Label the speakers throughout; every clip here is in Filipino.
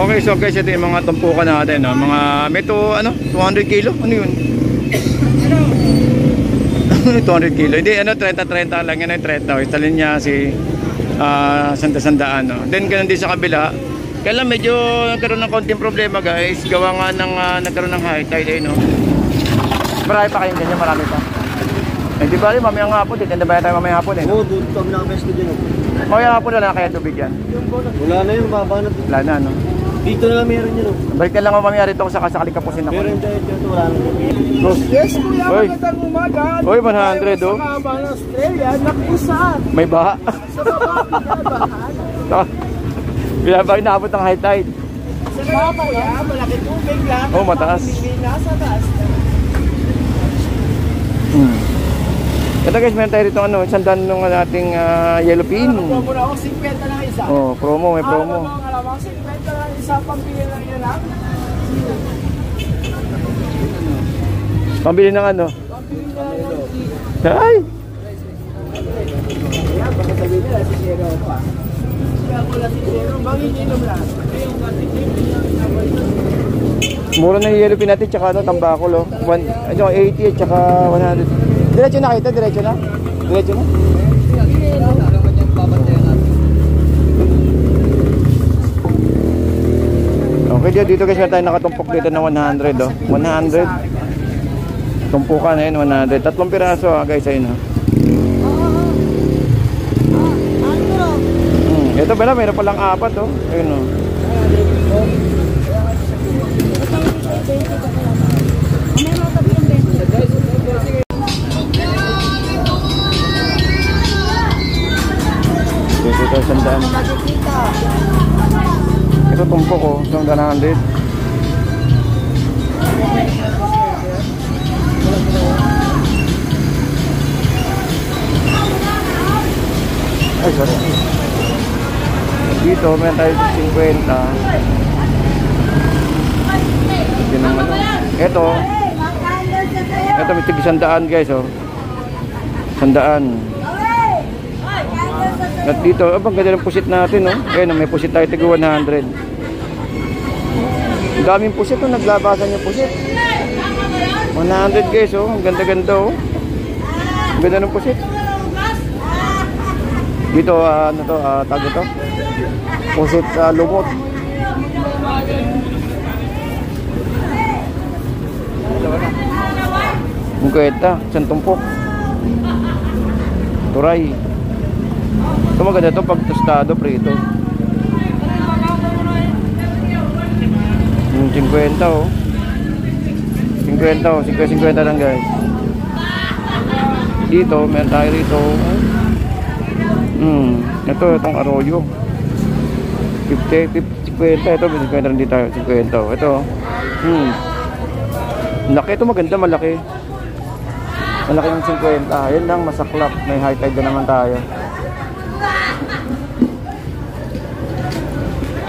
Speaker 1: Okay, so guys, ito yung mga tumpukan natin, no? Mga, may to, ano, 200 kilo? Ano yun? 200 kilo. Hindi, ano, 30-30 lang yan, 30. Istalin niya si sanda-sandaan, no? Then, ganun din sa kabila. Kaya lang, medyo nagkaroon ng konting problema, guys. Gawa nga ng, nagkaroon ng high tide, no? Marami pa kayong ganyan, marami pa. Eh, di ba rin, mamayang hapon, titinda ba tayo mamayang hapon, eh?
Speaker 2: Oo, doon kami nakapesto dyan.
Speaker 1: Mamayang hapon na kaya tubig yan?
Speaker 2: Wala na yun, baba na.
Speaker 1: Wala na, no?
Speaker 2: Dito na lang meron yun.
Speaker 1: Balik na lang ako mamaya rito sa kasakali kapusin ako.
Speaker 2: Meron dito, wala na.
Speaker 3: Yes, kuya,
Speaker 1: Oy.
Speaker 3: magandang umaga.
Speaker 1: Oy, 100, oh.
Speaker 3: Sa Kaaba ng Australia, nakusaan.
Speaker 1: May baha.
Speaker 3: Sa baba, binabahan.
Speaker 1: Binabaha, inaabot ng high tide.
Speaker 3: Sa baba, kuya, malaki tubig lang.
Speaker 1: Oh, mataas.
Speaker 3: Nasa taas.
Speaker 1: Ito guys, meron tayo rito, ano, sandan nung ating yellow pin.
Speaker 3: Promo na ako, 50 lang isa.
Speaker 1: Oh, promo, may promo.
Speaker 3: Alam, 50 lang isa, pambili lang yun lang.
Speaker 1: Pambili ng ano?
Speaker 3: Pambili lang yun.
Speaker 1: Ay!
Speaker 3: Kaya, baka sabihin nila, si Zero pa. Kaya ako lang si Zero, manginginom lang. Ayun,
Speaker 1: Mura na yung yellow pin natin, tsaka ano, tambakol, oh. 80 at tsaka 100. Diretso na kayo, diretso na? Diretso na? Okay, dito guys, meron tayo nakatumpok dito ng 100, oh. 100. Tumpukan na yun, 100. 3 piraso, guys, ayun, oh. Ito pala, meron palang 4, oh. Ayun, oh. Ito sandaan. Ito tumpok ko, 100. Ay, sorry. Dito, meron tayo 50. Ito may tig 100 guys, oh. 100. At dito, abang ganda ng pusit natin, no? Ayun, may pusit tayo, tigo 100. Ang daming pusit, oh. Naglabasan yung pusit. 100 guys, oh. Ang ganda-ganda, oh. Ang ganda ng pusit. Dito, ano to, tag ito. Pusit sa lumot. Mungketa, isang tumpok. Turay. Ito maganda ito pag tostado, prito. Yung 50, oh. 50, oh. 50 lang guys. Dito, meron tayo rito. Ito, itong arroyo. 50, 50. Ito, 50 rin dito tayo. 50, ito. Laki ito, maganda, malaki. Malaki yung 50. Ayan lang, masaklap. May high tide na naman tayo.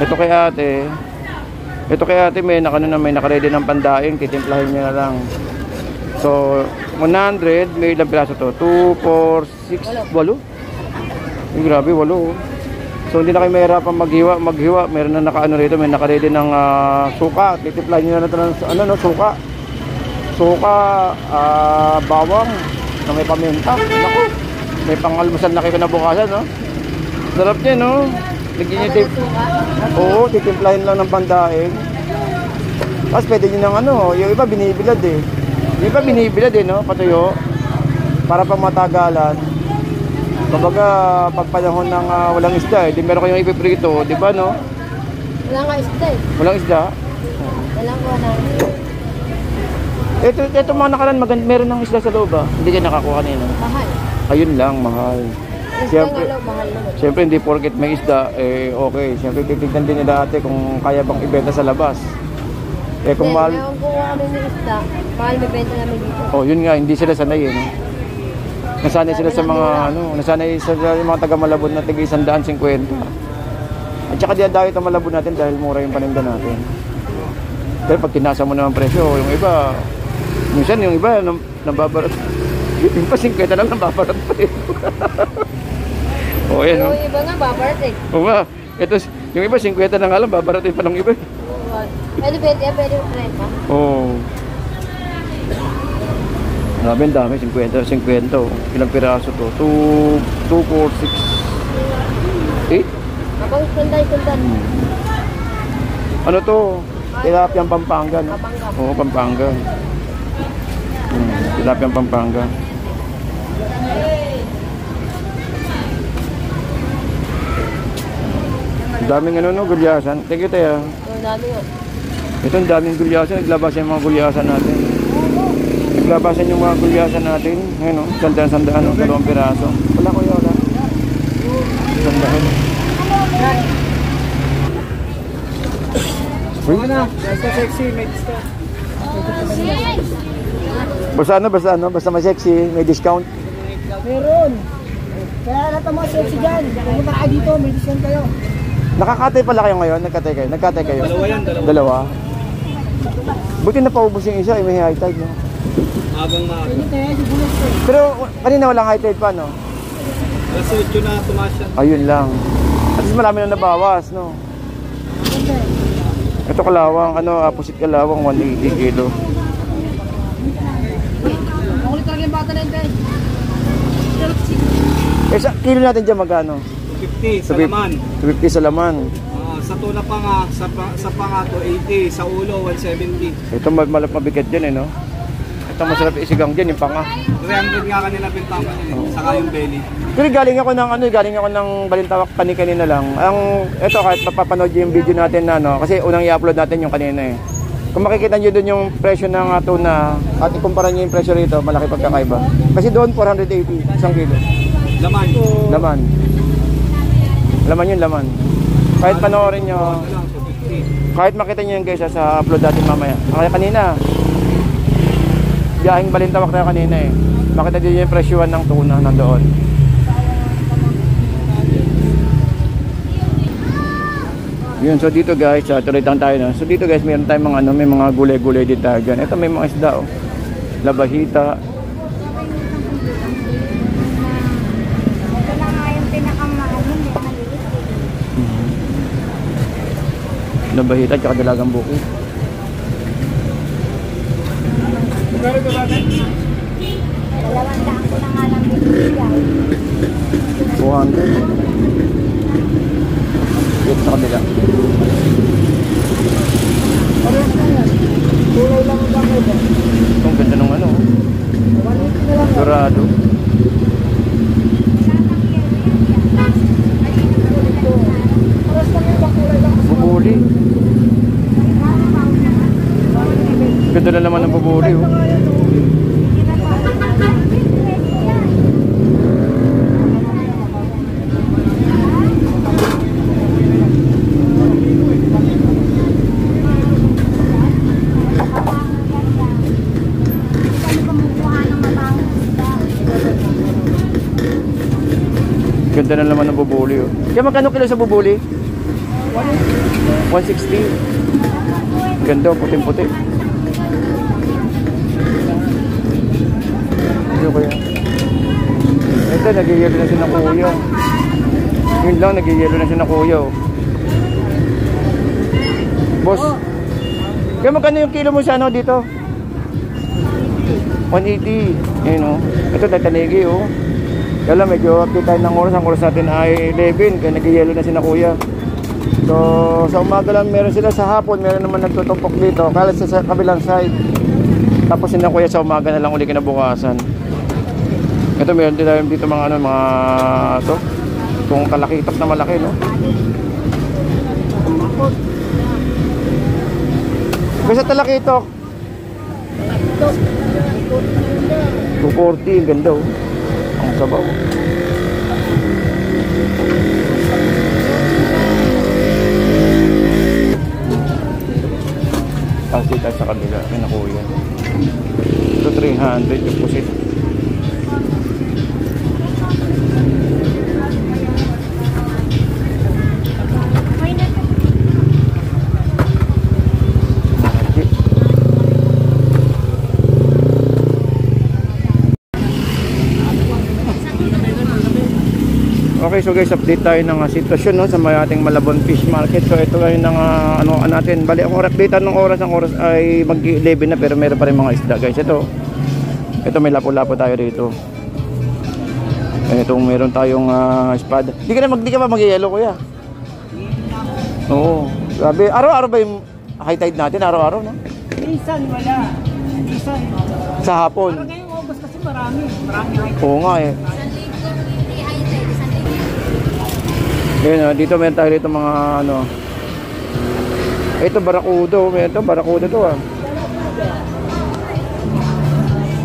Speaker 1: Ito kay ate may naka-ready ng pandaing, titimplahin niya na lang. So 100, may ilang piraso to? 2, 4, 6, 8. Ay, grabe, 8. So hindi na kayo mahirapan maghiwa. Meron na naka-ano rito, may naka-ready ng suka. Titimplahin niyo na ito ng suka. Suka, bawang na may paminta. Naku, may pang-almusal na kayo kinabukasan, no? Sarap niya, no? Lagyan niyo tip. Oo, titimplahin lang ng pandaing. Tapos pwede nyo ng ano, yung iba binibilad eh. Yung iba binibilad eh, no? Patuyo. Para pang matagalan. Kumbaga, pag panahon ng walang isda eh, di meron kayong ipiprito, di ba, no?
Speaker 4: Wala nga isda eh.
Speaker 1: Walang isda?
Speaker 4: Walang wala.
Speaker 1: Ito mga nakalan, meron ng isda sa loob ah. Hindi kayo nakakuha kanina.
Speaker 4: Mahal.
Speaker 1: Ayun lang, mahal.
Speaker 4: Siyempre, mahal naman.
Speaker 1: Siyempre hindi porket may isda, eh okay. Siyempre titignan din nila ate kung kaya bang ibenta sa labas. Eh kung mahal...
Speaker 4: Kung kuha kami ng isda, mahal may benta namin dito.
Speaker 1: Oh, yun nga, hindi sila sanay eh. No? Nasanay sila sa mga, nasanay sila yung mga taga Malabon na tiga 150. At saka diadayo ito Malabon natin dahil mura yung paninda natin. Pero pag tinasa mo naman presyo, yung iba, minsan yung iba, nababarat. Yung pa 50 lang nababarat pa rin. Oh, yan,
Speaker 4: pero yung iba nga babarat eh.
Speaker 1: Oo nga. Ito, Yung iba, 50 na nga lang, babaratin pa ng iba.
Speaker 4: Pwede 20 yan, pwede 30.
Speaker 1: Oo. Grabe, ang dami. 50. Oh. Ilang piraso to? 2, 4, 6, 8?
Speaker 4: Kapag sundan.
Speaker 1: Ano to? Tilapiyang Pampanga, no?
Speaker 4: Pampanga.
Speaker 1: Oo, Pampanga. Tilapiyang Pampanga. Ang daming ano, no? Gulyasan. Thank you, Taya.
Speaker 4: Ang dami nga.
Speaker 1: Ito, ang daming gulyasan. Naglabasan yung mga gulyasan natin. Naglabasan yung mga gulyasan natin. Ngayon, no? Sandaan, no? 2 piraso. Wala ko yun, wala. Sandaan. Uy,
Speaker 3: Basta sexy, may discount.
Speaker 1: basta may sexy, may discount.
Speaker 3: Meron. Kaya lahat ng mga sexy dyan. Pumunta kayo dito, may discount kayo.
Speaker 1: Nakakatay pala kayo ngayon? Nagkatay kayo?
Speaker 2: Dalawa yan, dalawa.
Speaker 1: Dalawa? Buti na paubos yung isa, may high tide, no?
Speaker 2: Abang maaga.
Speaker 3: Pwede tayo, si Bulos ko.
Speaker 1: Pero kanina walang high tide pa, no?
Speaker 2: Alas 8 na tumaas siya.
Speaker 1: Ayun lang. At least marami na nabawas, no? Ito kalawang, opposite kalawang, 180 kilo.
Speaker 3: Makulit talaga yung bata na yun, guys.
Speaker 1: Eh, sa kilo natin dyan magkano?
Speaker 2: 250 sa laman.
Speaker 1: 250 sa laman.
Speaker 2: Sa tuna pa nga, sa panga to 80, sa ulo 170.
Speaker 1: Ito mabigat dyan, eh, no? Ito masarap isigang dyan, yung panga.
Speaker 2: 300 nga kanila bintang saka yung belly.
Speaker 1: Pero galing ako ng Balintawak kanina lang. Ito kahit mapapanood yung video natin na kasi unang i-upload natin yung kanina eh. Kung makikita niyo doon yung presyo ng tuna at ikumpara niyo yung presyo rito, malaki pagkakaiba. Kasi doon 480 isang kilo.
Speaker 2: Laman.
Speaker 1: Laman. Laman. Kahit panoorin niyo,
Speaker 2: Ano lang, 250.
Speaker 1: kahit makita niyo yung guys sa upload natin mamaya. Kaya kanina, biyaheng Balintawak na kanina eh. Makita din yung presyoan ng tuna nandoon. Yun, so dito guys, tuloy lang tayo na. So dito guys, meron tayong mga may mga gulay-gulay dito dyan. Ito may mga isda oh. Labahita.
Speaker 4: Ito lang nga yung pinakamahal yun, maliit.
Speaker 1: Labahita at dalagang buko.
Speaker 3: Pero ito ba, Ben?
Speaker 4: 200 ko na nga lang binibigay.
Speaker 1: 200. Dito sa kabila.
Speaker 3: Parehas na yan. Kulay lang ang bakit.
Speaker 1: Ang ganda ng
Speaker 3: 180 na lang.
Speaker 1: Dorado.
Speaker 3: Parehas lang yung kulay lang.
Speaker 1: Bubuli. Ganda na naman ng bubuli oh. Ganda na naman ng bubuli oh. Kaya magkano kilo sa bubuli? 160. Ganda oh, puting-puti. Ano kaya? Ito, nag-yelo na siya ng kuya. Yun lang, nag-yelo na siya ng kuya oh. Boss, kaya magkano yung kilo mo sa ano dito? 180. Ayun oh. Ito, tatanigi oh. Kaya lang, medyo update tayo ng oras. Ang oras natin ay 11. Kaya nag-yelo na sila kuya. So, sa umaga lang meron sila. Sa hapon, meron naman nagtutumpok dito. Kala sa kabilang side. Tapos sila kuya sa umaga na lang uli kinabukasan. Ito, meron din tayo dito mga to. Kung kalakitok na malaki, no? Basta talakitok. 240, ganda oh. Ang sabaw. Kasi tayo sa kabila, may nakuya. Ito 300 yung pusit. Okay, so guys, update tayo ng sitwasyon no, sa may ating Malabon Fish Market. So ito ay ng ano natin. Bali, ang update ng oras ay mag-11 na pero meron pa rin mga isda guys. Ito may lapo-lapo tayo dito. Ito meron tayong espada. Di ka ba mag-yellow kuya? Oo. Grabe, araw-araw ba yung high tide natin? Araw-araw no?
Speaker 3: Minsan wala. Minsan.
Speaker 1: Sa hapon.
Speaker 3: Pero ngayong August kasi marami high tide.
Speaker 1: Oo nga eh. Ayan, dito meron tayo dito mga ano. Ito barakudo, ito barakudo to ah.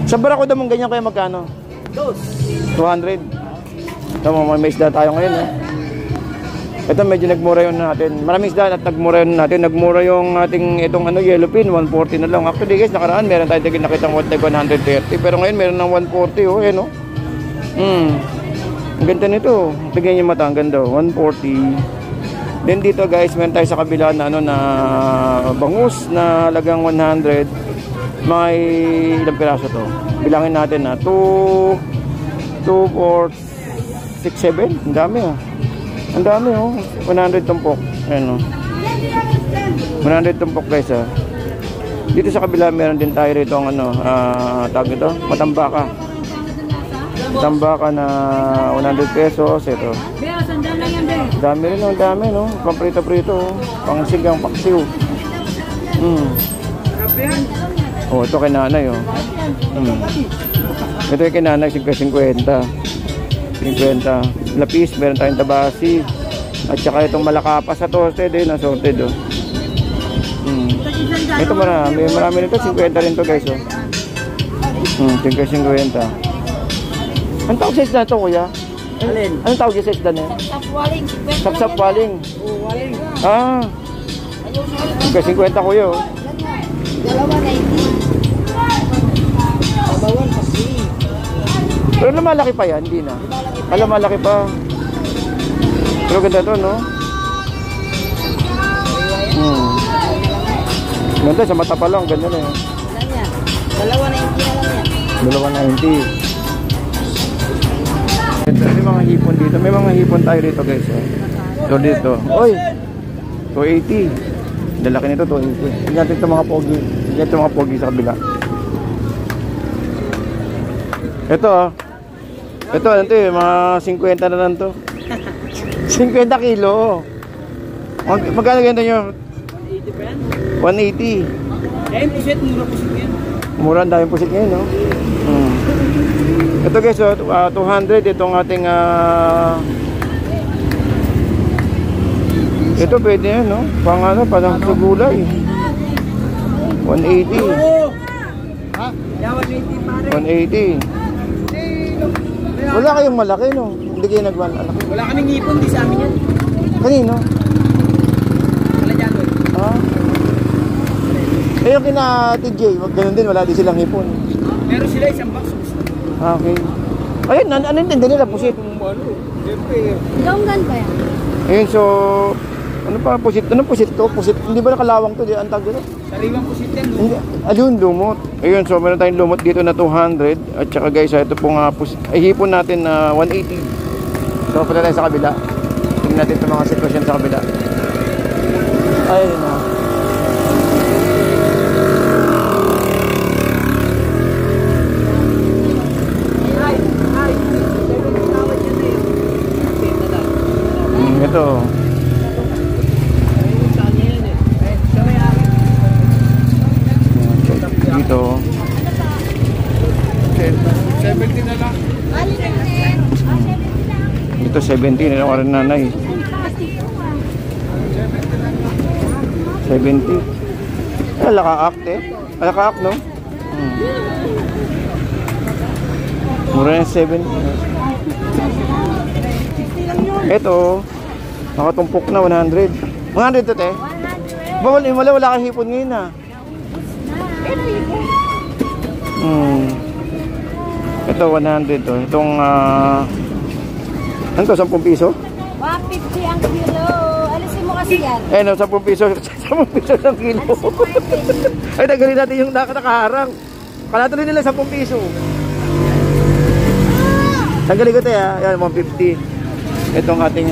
Speaker 1: Sa barakudo mong ganyan kaya magkano? 200. Tama, may isda tayo ngayon eh. Ito medyo nagmura yun natin. Maraming isda at nagmura yun natin. Nagmura yung ating itong ano yellowfin, 140 na lang. Actually guys, nakaraan meron tayo nakitang 130 pero ngayon meron ng 140 oh, ayan oh. Ang ganda nito. Tignan niyo mata, ang ganda. 140. Then dito guys, meron tayo sa kabila na ano na bangus na lagang 100. May ilang piraso to? Bilangin natin na 2 4 6 7. Ang dami oh. Ang dami oh. 100 tumpok. Ayan oh. 100 tumpok guys ah. Dito sa kabila meron din tayo rito ang ano, tawag ito, matambaka. Tambaka na 100 pesos ito. Dami rin, ang dami no. Pamprito-prito, pang sigang paksiw. Oh, ito kay nanay oh. Ito kay nanay 50. Lapis, meron tayong tabasi. At saka itong malakapas sa toasted eh, na-sorted oh. Ito marami nito, 50 rin to guys oh. 50. Anong tawag sa isda na ito, kuya?
Speaker 3: Alin?
Speaker 1: Anong tawag sa isda na yan?
Speaker 4: Sapwaling.
Speaker 1: Sapsap-waling.
Speaker 3: Oo, waling.
Speaker 1: Ah. 50 kuya, oh.
Speaker 4: Dalawa 90.
Speaker 3: Kabawan kasi.
Speaker 1: Pero lumalaki pa yan, hindi na. Lumalaki pa. Pero ganda to, no? Ganda, sa mata pa lang, ganda na yan.
Speaker 4: Dalawa 90 na lang yan.
Speaker 1: Dalawa 90. May mga hipon dito. May mga hipon tayo dito guys. So dito. Oy! 280. Lalaki nito 280. Tingnan natin itong mga pogi. Tingnan itong mga pogi sa kabila. Ito ah. Ito ano to eh. Mga 50 na lang to. 50 kilo. Magkano ganito nyo?
Speaker 3: 180 pa
Speaker 1: 180.
Speaker 3: yan? Pusit. Mura pusit yan. Mura
Speaker 1: ang daming pusit ngayon no? Ito guys, 200 itong ating ito pwede yan, no? Pang ano, parang gulay. 180.
Speaker 3: Ha? 180 pare.
Speaker 1: 180. Wala kayong malaki, no? Hindi kayo nagmalaki.
Speaker 3: Wala kaming ipon, di sa amin yan.
Speaker 1: Kanino?
Speaker 3: Wala dyan doon.
Speaker 1: Ah? Eh yung kina TJ, wag ganun din, wala din silang hipon.
Speaker 3: Meron sila isang box.
Speaker 1: Okay. Ayun, ano yung tinda nila? Pusit.
Speaker 4: Longgan ba yan?
Speaker 1: Ayun, so ano pa pusit? Anong pusit to? Pusit, hindi ba nakalawang to? Di ang tag dito?
Speaker 3: Sariwang pusit yan.
Speaker 1: Hindi, ayun, lumot. Ayun, so meron tayong lumot dito na 200. At saka guys, ito pong pusit. Ay, hipon natin na 180. So, pala tayo sa kabila. Tingnan natin itong mga sitwasyon sa kabila. Ayun na. Ito. Dito.
Speaker 2: 70 na lang.
Speaker 1: Ito 70 na lang nanay. 70. Alaka-act eh. Alaka-act no? Mura yung 70. Ito, nakatumpok na 100. 100 to te? 100. Wala kang hipon ngayon na. Ito 100 to. Itong ano to, 10 piso?
Speaker 4: 150 ang kilo. Alisin mo kasi yan.
Speaker 1: Eh no, 10 piso. 10 piso ang kilo. Ay, tanggalin natin yung nakaharang. Kalatuloy nila 10 piso. Tanggalin ko tayo, yan 150. Itong ating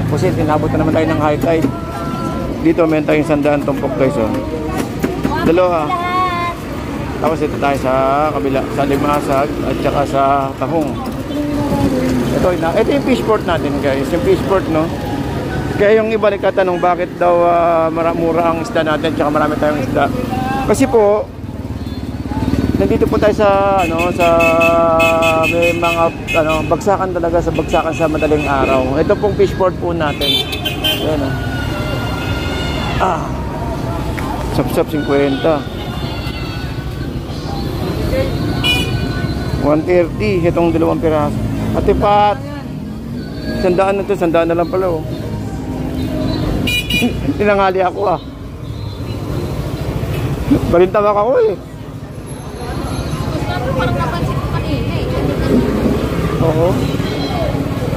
Speaker 1: pusit, inabot na naman tayo ng high tide. Dito meron tayong 100 tumpok guys, oh. Dalawa. Tapos ito tayo sa kabila, sa limasag at saka sa tahong. Ito yung fish port natin guys, yung fish port, no. Kaya yung iba nagtatanong bakit daw mura ang isda natin at saka marami tayong isda. Kasi po nandito po tayo sa may mga bagsakan talaga, sa bagsakan sa madaling araw. Ito pong fish port po natin. Ayan, Sap-sap 50. 130 itong 2 piraso. Ate Pat, 100 na to, 100 na lang pala, oh. Tinangali ako, balintawak ako, eh.
Speaker 4: Parang napansin ko kanina eh.
Speaker 1: Oo.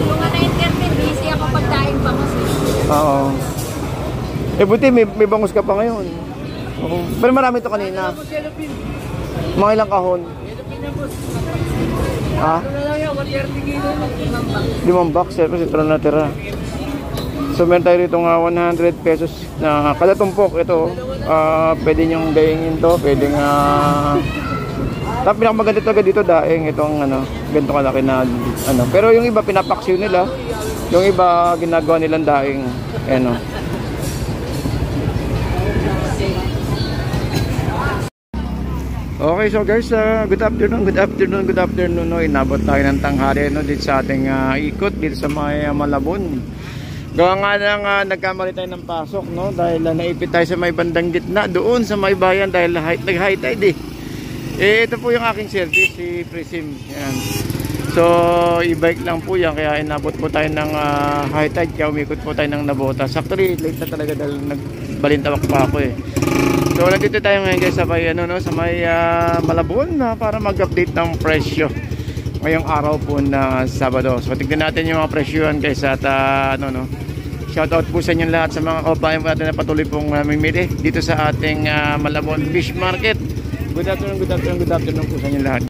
Speaker 4: Yung na-internet, busy ako pagdaing bangus eh.
Speaker 1: Oo. Buti may bangus ka pa ngayon. Oo. Pero marami ito kanina. Mga ilang kahon? Ha? 5 bucks, pero ito na natira. So meron tayo rito nga 100 pesos na kada tumpok. Ito, pwede nyong dayingin to, pwede nga tapos pinakamaganda talaga dito daing itong ganito kalaki na pero yung iba pinapaksiw nila, yung iba ginagawa nilang daing Okay, so guys, good afternoon, no. Inabot tayo ng tanghali, no, dito sa ating ikot dito sa may Malabon. Gawa nga lang nagkamali tayo ng pasok, no, dahil naipit tayo sa may bandang gitna doon sa may bayan dahil nag-high tide, ito po yung aking service, si Presim. Yan. So, e-bike lang po yan. Kaya inabot po tayo ng high tide. Kaya umikot po tayo ng Nabota. Actually, late na talaga dahil nagbalintawak pa ako, eh. So, nandito tayo ngayon guys sa may, sa may Malabon para mag-update ng presyo ngayong araw po na Sabado. So, tignan natin yung mga presyohan guys at shoutout po sa inyo lahat sa mga kababayan po natin na patuloy pong mamimili dito sa ating Malabon Fish Market. Good afternoon po sa inyo lahat.